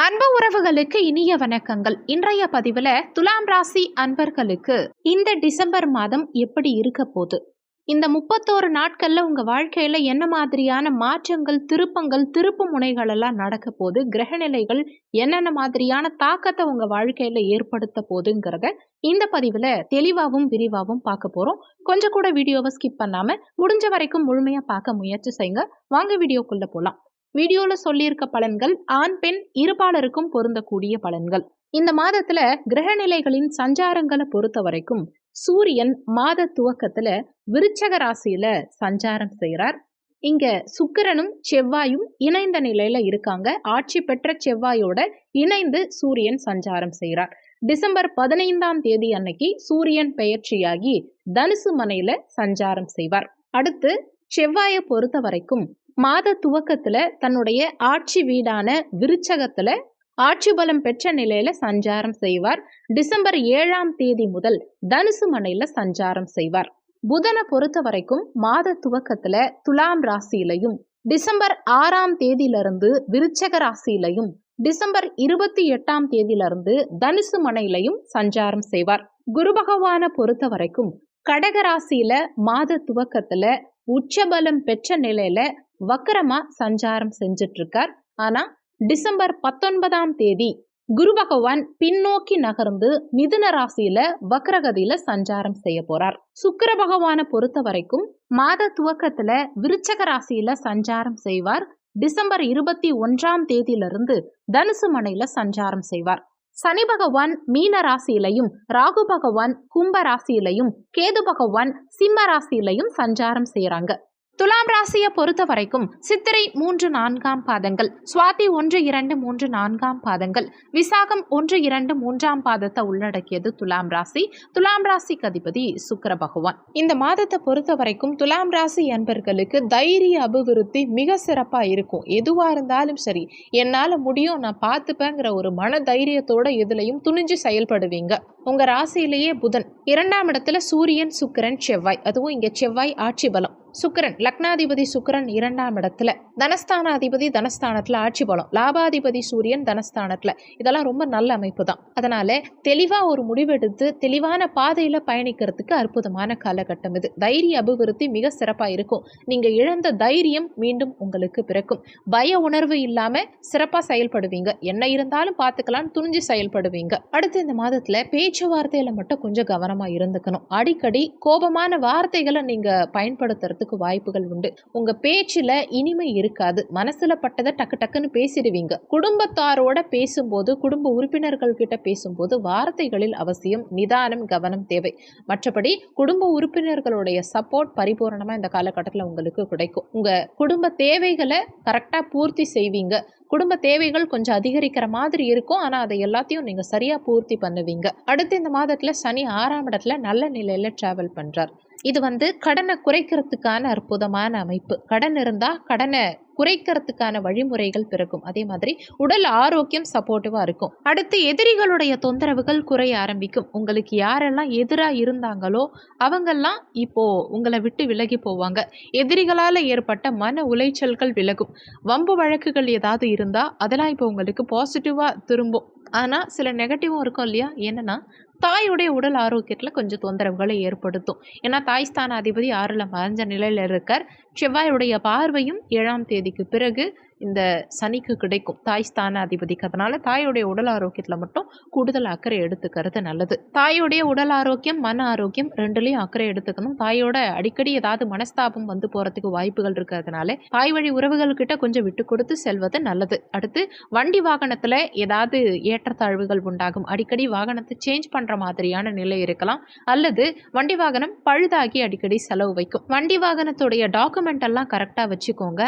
அன்பு உறவுகளுக்கு இனிய வணக்கங்கள். இன்றைய பதிவுல துலாம் ராசி அன்பர்களுக்கு இந்த டிசம்பர் மாதம் எப்படி இருக்க போகுது, இந்த 31 நாட்கள்ல உங்க வாழ்க்கையில என்ன மாதிரியான மாற்றங்கள், திருப்பங்கள், திருப்பு முனைகள் எல்லாம் நடக்க போகுது, கிரகநிலைகள் என்னென்ன மாதிரியான தாக்கத்தை உங்க வாழ்க்கையில ஏற்படுத்த போகுதுங்கிறத இந்த பதிவுல தெளிவாகவும் விரிவாகவும் பார்க்க போறோம். கொஞ்சம் கூட வீடியோவை ஸ்கிப் பண்ணாம முடிஞ்ச வரைக்கும் முழுமையா பார்க்க முயற்சி செய்யுங்க. வாங்க வீடியோக்குள்ள போலாம். வீடியோல சொல்லியிருக்க பலன்கள் ஆண் பெண் இருபாலருக்கும் பொருந்தக்கூடிய பலன்கள். இந்த மாதத்துல கிரகநிலைகளின் சஞ்சாரங்களை பொறுத்த வரைக்கும் சூரியன் மாத துவக்கத்துல விருச்சக ராசியில சஞ்சாரம் செய்கிறார். இங்க சுக்கிரனும் செவ்வாயும் இணைந்த நிலையில இருக்காங்க. ஆட்சி பெற்ற செவ்வாயோட இணைந்து சூரியன் சஞ்சாரம் செய்கிறார். டிசம்பர் 15ஆம் தேதி அன்னைக்கு சூரியன் பெயர்ச்சியாகி தனுசு மனையில சஞ்சாரம் செய்வார். அடுத்து செவ்வாயை பொறுத்த வரைக்கும் மாத துவக்கத்துல தன்னுடைய ஆட்சி வீடான விருச்சகத்துல ஆட்சி பலம் பெற்ற நிலையில சஞ்சாரம் செய்வார். டிசம்பர் 7ஆம் தேதி முதல் தனுசு மனையில சஞ்சாரம் செய்வார். புதனை பொறுத்த வரைக்கும் மாத துவக்கத்துல துலாம் ராசியிலையும், டிசம்பர் 6ஆம் தேதியிலிருந்து விருச்சக ராசியிலையும், டிசம்பர் 28ஆம் தேதியிலிருந்து தனுசு மனையிலையும் சஞ்சாரம் செய்வார். குரு பகவானை பொறுத்த வரைக்கும் கடக ராசியில மாத துவக்கத்துல உச்சபலம் பெற்ற நிலையில வக்கரமா சஞ்சாரம் செஞ்சிட்டு இருக்கார். ஆனா டிசம்பர் 19ஆம் தேதி குரு பகவான் பின்னோக்கி நகர்ந்து மிதுன ராசியில வக்ரகதியில சஞ்சாரம் செய்ய போறார். சுக்கிர பகவானை பொறுத்த வரைக்கும் மாத துவக்கத்துல விருச்சக ராசியில சஞ்சாரம் செய்வார். டிசம்பர் 21ஆம் தேதியிலிருந்து தனுசு மனையில சஞ்சாரம் செய்வார். சனி பகவான் மீன ராசியிலையும், ராகு பகவான் கும்ப ராசியிலையும், கேது பகவான் சிம்ம ராசியிலையும் சஞ்சாரம் செய்யறாங்க. துலாம் ராசியை பொறுத்த வரைக்கும் சித்திரை 3-4 பாதங்கள், சுவாதி 1-2-3-4 பாதங்கள், விசாகம் 1-2-3 பாதத்தை உள்ளடக்கியது துலாம் ராசி. துலாம் ராசிக்கு அதிபதி சுக்கிர பகவான். இந்த மாதத்தை பொறுத்த வரைக்கும் துலாம் ராசி அன்பர்களுக்கு தைரிய அபிவிருத்தி மிக சிறப்பா இருக்கும். எதுவா இருந்தாலும் சரி, என்னால முடியும், நான் பார்த்துப்பேங்கிற ஒரு மன தைரியத்தோட எதுலையும் துணிஞ்சு செயல்படுவீங்க. உங்க ராசியிலேயே புதன், 2ஆம் இடத்துல சூரியன், சுக்கிரன், செவ்வாய். அதுவும் இங்க செவ்வாய் ஆட்சி பலம். சுக்கிரன் லக்னாதிபதி சுக்கிரன் 2ஆம் இடத்துல, தனஸ்தானாதிபதி தனஸ்தானத்துல ஆட்சி பலம், லாபாதிபதி சூரியன் தனஸ்தானத்துல. இதெல்லாம் ரொம்ப நல்ல அமைப்பு தான். அதனால தெளிவா ஒரு முடிவெடுத்து தெளிவான பாதையில பயணிக்கிறதுக்கு அற்புதமான காலகட்டம் இது. தைரிய அபிவிருத்தி மிக சிறப்பா இருக்கும். நீங்க இழந்த தைரியம் மீண்டும் உங்களுக்கு பிறக்கும். பய உணர்வு இல்லாம சிறப்பா செயல்படுவீங்க. என்ன இருந்தாலும் பார்த்துக்கலாம், துணிஞ்சு செயல்படுவீங்க. அடுத்து இந்த மாதத்துல பேச்சுவார்த்தையில மட்டும் கொஞ்சம் கவனமா இருந்துக்கணும். அடிக்கடி கோபமான வார்த்தைகளை நீங்க பயன்படுத்துறது வாய்ப்புகள் உண்டு. உங்க பேச்சுல இனிமை இருக்காது. மனசுல பட்டதை டக்கு டக்குன்னு பேசிடுவீங்க. குடும்பத்தாரோட பேசும்போது, குடும்ப உறுப்பினர்கள் கிட்ட பேசும்போது வார்த்தைகளில் அவசியம் நிதானம், கவனம் தேவை. மற்றபடி குடும்ப உறுப்பினர்களுடைய சப்போர்ட் பரிபூரணமா இந்த காலகட்டத்தில் உங்களுக்கு கிடைக்கும். உங்க குடும்ப தேவைகளை கரெக்டா பூர்த்தி செய்வீங்க. குடும்ப தேவைகள் கொஞ்சம் அதிகரிக்கிற மாதிரி இருக்கும். ஆனா அதை எல்லாத்தையும் நீங்க சரியா பூர்த்தி பண்ணுவீங்க. அடுத்து இந்த மாதத்துல சனி 6ஆம் இடத்துல நல்ல நிலையில டிராவல் பண்றார். இது கடனை குறைக்கிறதுக்கான அற்புதமான அமைப்பு. கடன் இருந்தா கடனை குறைக்கிறதுக்கான வழிமுறைகள் பிறக்கும். அதே மாதிரி உடல் ஆரோக்கியம் சப்போர்ட்டிவா இருக்கும். அடுத்து எதிரிகளுடைய தொந்தரவுகள் குறைய ஆரம்பிக்கும். உங்களுக்கு யாரெல்லாம் எதிராக இருந்தாங்களோ அவங்கெல்லாம் இப்போ உங்களை விட்டு விலகி போவாங்க. எதிரிகளால் ஏற்பட்ட மன உளைச்சல்கள் விலகும். வம்பு வழக்குகள் ஏதாவது இருந்தா அதெல்லாம் இப்போ உங்களுக்கு பாசிட்டிவா திரும்பும். ஆனால் சில நெகட்டிவும் இருக்கும் இல்லையா? என்னன்னா தாயுடைய உடல் ஆரோக்கியத்தில் கொஞ்சம் தொந்தரவுகளை ஏற்படுத்தும். ஏன்னா தாய் ஸ்தான அதிபதி 6ல் மறைஞ்ச நிலையில் இருக்கார். செவ்வாயுடைய பார்வையும் 7ஆம் தேதிக்கு பிறகு இந்த சனிக்கு கிடைக்கும் தாய் ஸ்தான அதிபதிக்கு. அதனால தாயுடைய உடல் ஆரோக்கியத்தில் மட்டும் கூடுதல் அக்கறை எடுத்துக்கிறது நல்லது. தாயுடைய உடல் ஆரோக்கியம், மன ஆரோக்கியம் ரெண்டுலையும் அக்கறை எடுத்துக்கணும். தாயோட அடிக்கடி ஏதாவது மனஸ்தாபம் வந்து போறதுக்கு வாய்ப்புகள் இருக்கிறதுனால தாய் வழி உறவுகள் கிட்ட கொஞ்சம் விட்டு கொடுத்து செல்வது நல்லது. அடுத்து வண்டி வாகனத்துல ஏதாவது ஏற்றத்தாழ்வுகள் உண்டாகும். அடிக்கடி வாகனத்தை சேஞ்ச் பண்ற மாதிரியான நிலை இருக்கலாம். அல்லது வண்டி வாகனம் பழுதாகி அடிக்கடி செலவு வைக்கும். வண்டி வாகனத்துடைய டாக்குமெண்ட் எல்லாம் கரெக்டா வச்சுக்கோங்க.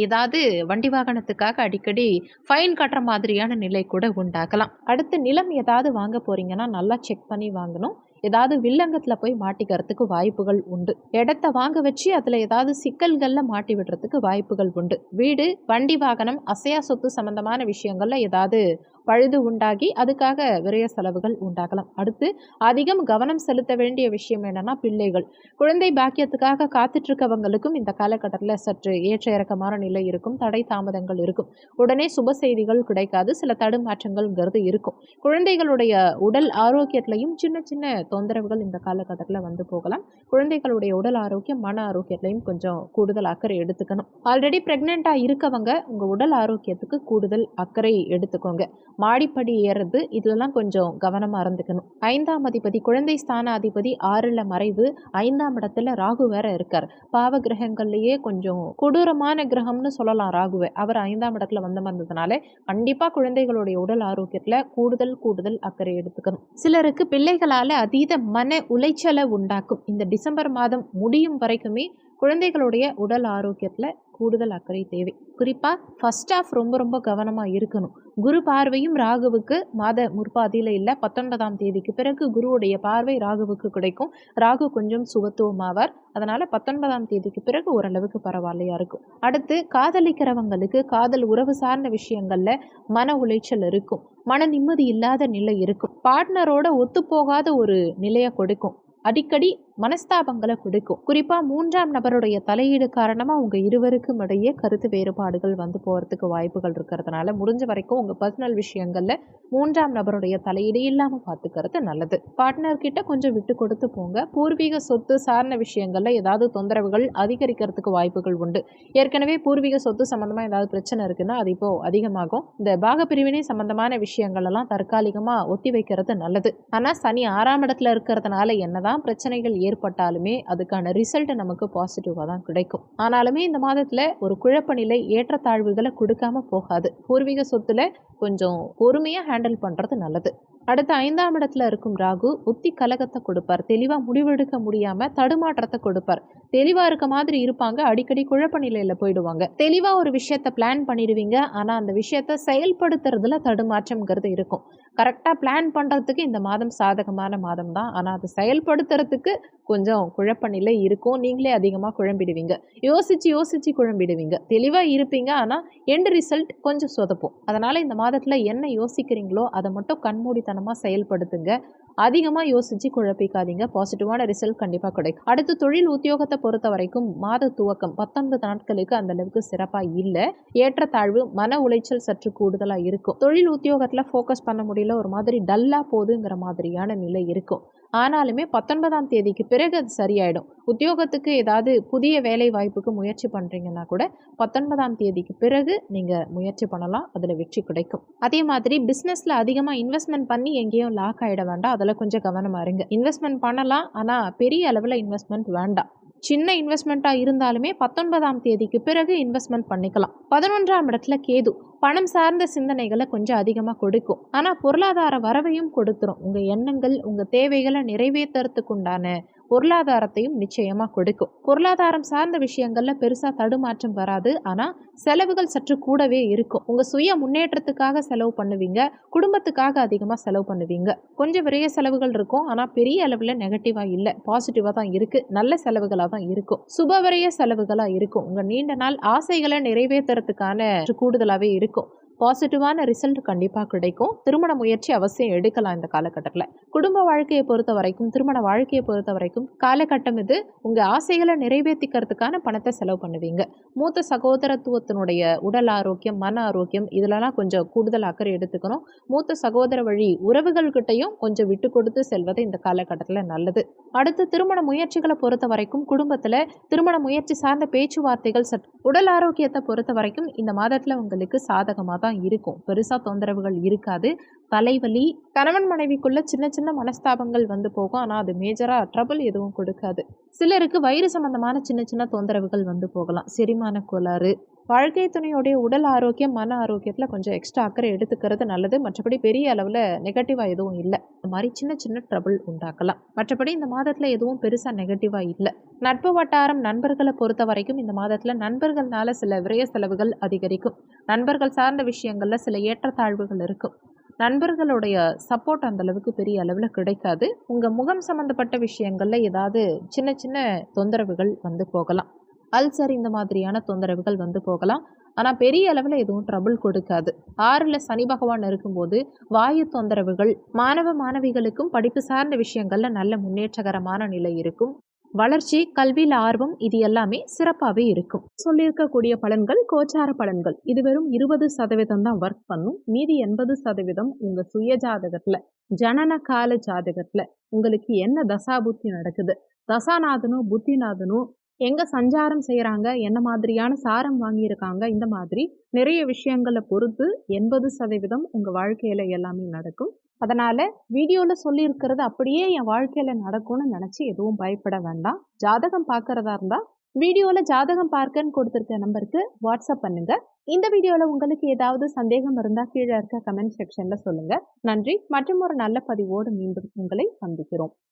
ஏதாவது வண்டி வாகனத்துக்காக அடிக்கடி ஃபைன் கட்டுற மாதிரியான நிலை கூட உண்டாகலாம். அடுத்து நிலம் ஏதாவது வாங்க போறீங்கன்னா நல்லா செக் பண்ணி வாங்கணும். ஏதாவது வில்லங்கத்துல போய் மாட்டிக்கிறதுக்கு வாய்ப்புகள் உண்டு. இடத்த வாங்க வச்சு அதுல ஏதாவது சிக்கல்கள்ல மாட்டி விடுறதுக்கு வாய்ப்புகள் உண்டு. வீடு, வண்டி வாகனம், அசையா சொத்து சம்பந்தமான விஷயங்கள்ல ஏதாவது பழுது உண்டாகி அதுக்காக விரய செலவுகள் உண்டாகலாம். அடுத்து அதிகம் கவனம் செலுத்த வேண்டிய விஷயம் என்னன்னா பிள்ளைகள். குழந்தை பாக்கியத்துக்காக காத்துட்டு இருக்கவங்களுக்கும் இந்த காலகட்டத்தில் சற்று ஏற்ற இறக்கமான நிலை இருக்கும். தடை தாமதங்கள் இருக்கும். உடனே சுப செய்திகள் கிடைக்காது. சில தடுமாற்றங்கள்ங்கிறது இருக்கும். குழந்தைகளுடைய உடல் ஆரோக்கியத்திலையும் சின்ன சின்ன தொந்தரவுகள் இந்த காலகட்டத்தில் வந்து போகலாம். குழந்தைகளுடைய உடல் ஆரோக்கியம் மன ஆரோக்கியத்திலையும் கொஞ்சம் கூடுதல் அக்கறை எடுத்துக்கணும். ஆல்ரெடி பிரெக்னெண்டா இருக்கவங்க உங்க உடல் ஆரோக்கியத்துக்கு கூடுதல் அக்கறை எடுத்துக்கோங்க. மாடிப்படி ஏறுறது இதெல்லாம் கொஞ்சம் கவனமா இருந்துக்கணும். 5ஆம் அதிபதி குழந்தை ஸ்தான அதிபதி 6ல மறைவு, 5ஆம் இடத்துல ராகு வேற இருக்கார். பாவ கிரகங்கள்லயே கொஞ்சம் கொடூரமான கிரகம்னு சொல்லலாம் ராகுவை. அவர் 5ஆம் இடத்துல வந்ததுனால கண்டிப்பா குழந்தைகளுடைய உடல் ஆரோக்கியத்துல கூடுதல் அக்கறை எடுத்துக்கணும். சிலருக்கு பிள்ளைகளால அதீத மன உளைச்சலை உண்டாக்கும். இந்த டிசம்பர் மாதம் முடியும் வரைக்குமே குழந்தைகளுடைய உடல் ஆரோக்கியத்துல கூடுதல் அக்கறை தேவை. குறிப்பா ஃபர்ஸ்ட் ஆஃப் ரொம்ப கவனமா இருக்கணும். குரு பார்வையும் ராகுவுக்கு மாத முற்பாதியில இல்ல 19ஆம் தேதிக்கு பிறகு குருவுடைய பார்வை ராகுவுக்கு கிடைக்கும். ராகு கொஞ்சம் சுபத்துவமாவார். அதனால 19ஆம் தேதிக்கு பிறகு ஓரளவுக்கு பரவாயில்லையா இருக்கும். அடுத்து காதலிக்கிறவங்களுக்கு காதல் உறவு சார்ந்த விஷயங்கள்ல மன உளைச்சல் இருக்கும். மன நிம்மதி இல்லாத நிலை இருக்கும். பார்ட்னரோட ஒத்துப்போகாத ஒரு நிலையை கொடுக்கும். அடிக்கடி மனஸ்தாபங்களை கொடுக்கும். குறிப்பா 3ஆம் நபருடைய தலையீடு காரணமா உங்க இருவருக்கும் இடையே கருத்து வேறுபாடுகள் வந்து போறதுக்கு வாய்ப்புகள் இருக்கிறதுனால முடிஞ்ச வரைக்கும் உங்க பர்சனல் விஷயங்கள்ல 3ஆம் நபருடைய தலையீடு இல்லாம பார்த்துக்கிறது நல்லது. பார்ட்னர் கிட்ட கொஞ்சம் விட்டு கொடுத்து போங்க. பூர்வீக சொத்து சார்ந்த விஷயங்கள்ல ஏதாவது தொந்தரவுகள் அதிகரிக்கிறதுக்கு வாய்ப்புகள் உண்டு. ஏற்கனவே பூர்வீக சொத்து சம்பந்தமா ஏதாவது பிரச்சனை இருக்குன்னா அது இப்போ அதிகமாகும். இந்த பாக பிரிவினை சம்பந்தமான விஷயங்கள் எல்லாம் தற்காலிகமா ஒத்தி வைக்கிறது நல்லது. ஆனா சனி 6ஆம் இடத்துல இருக்கிறதுனால என்னதான் பிரச்சனைகள் ஏற்பட்டாலுமே அதுக்கான ரிசல்ட் நமக்கு பாசிட்டிவா தான் கிடைக்கும். ஆனாலுமே இந்த மாதத்துல ஒரு குழப்ப நிலை ஏற்றத்தாழ்வுகளை கொடுக்காம போகாது. பூர்வீக சொத்துல கொஞ்சம் பொறுமையா ஹேண்டில் பண்றது நல்லது. அடுத்து 5ஆம் இடத்துல இருக்கும் ராகு புத்தி கலகத்தை கொடுப்பார். தெளிவா முடிவெடுக்க முடியாம தடுமாற்றத்தை கொடுப்பார். தெளிவா இருக்க மாதிரி இருப்பாங்க, அடிக்கடி குழப்ப நிலையில போயிடுவாங்க. தெளிவா ஒரு விஷயத்த பிளான் பண்ணிடுவீங்க, ஆனா அந்த விஷயத்த செயல்படுத்துறதுல தடுமாற்றம்ங்கிறது இருக்கும். கரெக்டா பிளான் பண்றதுக்கு இந்த மாதம் சாதகமான மாதம் தான். ஆனா அதை செயல்படுத்துறதுக்கு கொஞ்சம் குழப்ப நிலை இருக்கும். நீங்களே அதிகமா குழம்பிடுவீங்க. யோசிச்சு குழம்பிடுவீங்க. தெளிவா இருப்பீங்க, ஆனா எண்ட் ரிசல்ட் கொஞ்சம் சொதப்பும். அதனால இந்த மாதத்துல என்ன யோசிக்கிறீங்களோ அதை மட்டும் கண்மூடித்தனமா செயல்படுத்துங்க. அதிகமாக யோசிச்சு குழப்பிக்காதீங்க. பாசிட்டிவான ரிசல்ட் கண்டிப்பாக கிடைக்கும். அடுத்து தொழில் உத்தியோகத்தை பொறுத்த வரைக்கும் மாத துவக்கம் 19 நாட்களுக்கு அந்த அளவுக்கு சிறப்பாக இல்லை. ஏற்றத்தாழ்வு மன உளைச்சல் சற்று கூடுதலாக இருக்கும். தொழில் உத்தியோகத்தில் ஃபோக்கஸ் பண்ண முடியல, ஒரு மாதிரி டல்லாக போகுதுங்கிற மாதிரியான நிலை இருக்கும். ஆனாலுமே 19ஆம் தேதிக்கு பிறகு அது சரியாயிடும். உத்தியோகத்துக்கு ஏதாவது புதிய வேலை வாய்ப்புக்கு முயற்சி பண்ணுறீங்கன்னா கூட 19ஆம் தேதிக்கு பிறகு நீங்கள் முயற்சி பண்ணலாம். அதில் வெற்றி கிடைக்கும். அதே மாதிரி பிஸ்னஸில் அதிகமாக இன்வெஸ்ட்மெண்ட் பண்ணி எங்கேயும் லாக் ஆகிட வேண்டாம். அதில் கொஞ்சம் கவனமாக இருங்க. இன்வெஸ்ட்மெண்ட் பண்ணலாம், ஆனால் பெரிய அளவில் இன்வெஸ்ட்மெண்ட் வேண்டாம். சின்ன இன்வெஸ்ட்மெண்ட்டாக இருந்தாலுமே 19ஆம் தேதிக்கு பிறகு இன்வெஸ்ட்மெண்ட் பண்ணிக்கலாம். 11ஆம் இடத்துல கேது பணம் சார்ந்த சிந்தனைகளை கொஞ்சம் அதிகமாக கொடுக்கும். ஆனால் பொருளாதார வரவையும் கொடுத்துரும். உங்கள் எண்ணங்கள் உங்கள் தேவைகளை நிறைவேற்றுறதுக்கு உண்டான பொருளாதாரத்தையும் நிச்சயமாக கொடுக்கும். பொருளாதாரம் சார்ந்த விஷயங்கள்ல பெருசாக தடுமாற்றம் வராது. ஆனால் செலவுகள் சற்று கூடவே இருக்கும். உங்கள் சுய முன்னேற்றத்துக்காக செலவு பண்ணுவீங்க, குடும்பத்துக்காக அதிகமாக செலவு பண்ணுவீங்க. கொஞ்சம் விரைய செலவுகள் இருக்கும், ஆனால் பெரிய அளவில் நெகட்டிவாக இல்லை, பாசிட்டிவாக தான் இருக்குது. நல்ல செலவுகளாக தான் இருக்கும். சுபவிரய செலவுகளாக இருக்கும். உங்கள் நீண்ட நாள் ஆசைகளை நிறைவேற்றுறதுக்கான கூடுதலாகவே இருக்கும். பாசிட்டிவான ரிசல்ட் கண்டிப்பாக கிடைக்கும். திருமண முயற்சி அவசியம் எடுக்கலாம் இந்த காலகட்டத்தில். குடும்ப வாழ்க்கையை பொறுத்த வரைக்கும், திருமண வாழ்க்கையை பொறுத்த வரைக்கும் காலகட்டம் இது. உங்கள் ஆசைகளை நிறைவேற்றிக்கிறதுக்கான பணத்தை செலவு பண்ணுவீங்க. மூத்த சகோதரத்துவத்தினுடைய உடல் ஆரோக்கியம் மன ஆரோக்கியம் இதிலலாம் கொஞ்சம் கூடுதல் அக்கறை எடுத்துக்கணும். மூத்த சகோதர வழி உறவுகள்கிட்டையும் கொஞ்சம் விட்டு கொடுத்து செல்வது இந்த காலகட்டத்தில் நல்லது. அடுத்து திருமண முயற்சிகளை பொறுத்த வரைக்கும் குடும்பத்தில் திருமண முயற்சி சார்ந்த பேச்சுவார்த்தைகள் உடல் ஆரோக்கியத்தை பொறுத்த வரைக்கும் இந்த மாதத்தில் உங்களுக்கு சாதகமாக தான் இருக்கும். பெருசா தொந்தரவுகள் இருக்காது. தலைவலி, கணவன் மனைவிக்குள்ள சின்ன சின்ன மனஸ்தாபங்கள் வந்து போகும். ஆனால் அது மேஜரா ட்ரபிள் எதுவும் கொடுக்காது. சிலருக்கு வயிறு சம்பந்தமான சின்ன சின்ன தொந்தரவுகள் வந்து போகலாம். செரிமான கோளாறு, வாழ்க்கை துணையோடைய உடல் ஆரோக்கியம் மன ஆரோக்கியத்தில் கொஞ்சம் எக்ஸ்ட்ரா அக்கறை எடுத்துக்கிறது நல்லது. மற்றபடி பெரிய அளவில் நெகட்டிவாக எதுவும் இல்லை. இந்த மாதிரி சின்ன சின்ன ட்ரபிள் உண்டாக்கலாம். மற்றபடி இந்த மாதத்தில் எதுவும் பெருசாக நெகட்டிவாக இல்லை. நட்பு வட்டாரம் நண்பர்களை பொறுத்த வரைக்கும் இந்த மாதத்தில் நண்பர்கள்னால சில விரய செலவுகள் அதிகரிக்கும். நண்பர்கள் சார்ந்த விஷயங்களில் சில ஏற்றத்தாழ்வுகள் இருக்கும். நண்பர்களுடைய சப்போர்ட் அந்த அளவுக்கு பெரிய அளவில் கிடைக்காது. உங்கள் முகம் சம்மந்தப்பட்ட விஷயங்களில் ஏதாவது சின்ன சின்ன தொந்தரவுகள் வந்து போகலாம். அல்சர் இந்த மாதிரியான தொந்தரவுகள் வந்து போகலாம். ஆனால் பெரிய அளவில் எதுவும் ட்ரபிள் கொடுக்காது. 6ல் சனி பகவான் இருக்கும்போது வாயு தொந்தரவுகள், மாணவ மாணவிகளுக்கும் படிப்பு சார்ந்த விஷயங்களில் நல்ல முன்னேற்றகரமான நிலை இருக்கும். வளர்ச்சி, கல்வியில் ஆர்வம், இது எல்லாமே சிறப்பாகவே இருக்கும். சொல்லியிருக்கக்கூடிய பலன்கள் கோச்சார பலன்கள். இது வெறும் 20% தான் ஒர்க் பண்ணும். மீதி 80% உங்கள் சுய ஜாதகத்தில், ஜனன கால ஜாதகத்தில் உங்களுக்கு என்ன தசாபுத்தி நடக்குது, தசாநாதனும் புத்திநாதனும் எங்கே சஞ்சாரம் செய்கிறாங்க, என்ன மாதிரியான சாரம் வாங்கியிருக்காங்க, இந்த மாதிரி நிறைய விஷயங்களை பொறுத்து 80% உங்கள் வாழ்க்கையில் எல்லாமே நடக்கும். அதனால் வீடியோவில் சொல்லியிருக்கிறது அப்படியே என் வாழ்க்கையில் நடக்கும்னு நினச்சி எதுவும் பயப்பட வேண்டாம். ஜாதகம் பார்க்குறதா இருந்தால் வீடியோவில் ஜாதகம் பார்க்கன்னு கொடுத்துருக்க நம்பருக்கு வாட்ஸ்அப் பண்ணுங்கள். இந்த வீடியோவில் உங்களுக்கு ஏதாவது சந்தேகம் இருந்தால் கீழே இருக்க கமெண்ட் செக்ஷனில் சொல்லுங்கள். நன்றி. மற்றும் ஒரு நல்ல பதிவோடு மீண்டும் உங்களை சந்திக்கிறோம்.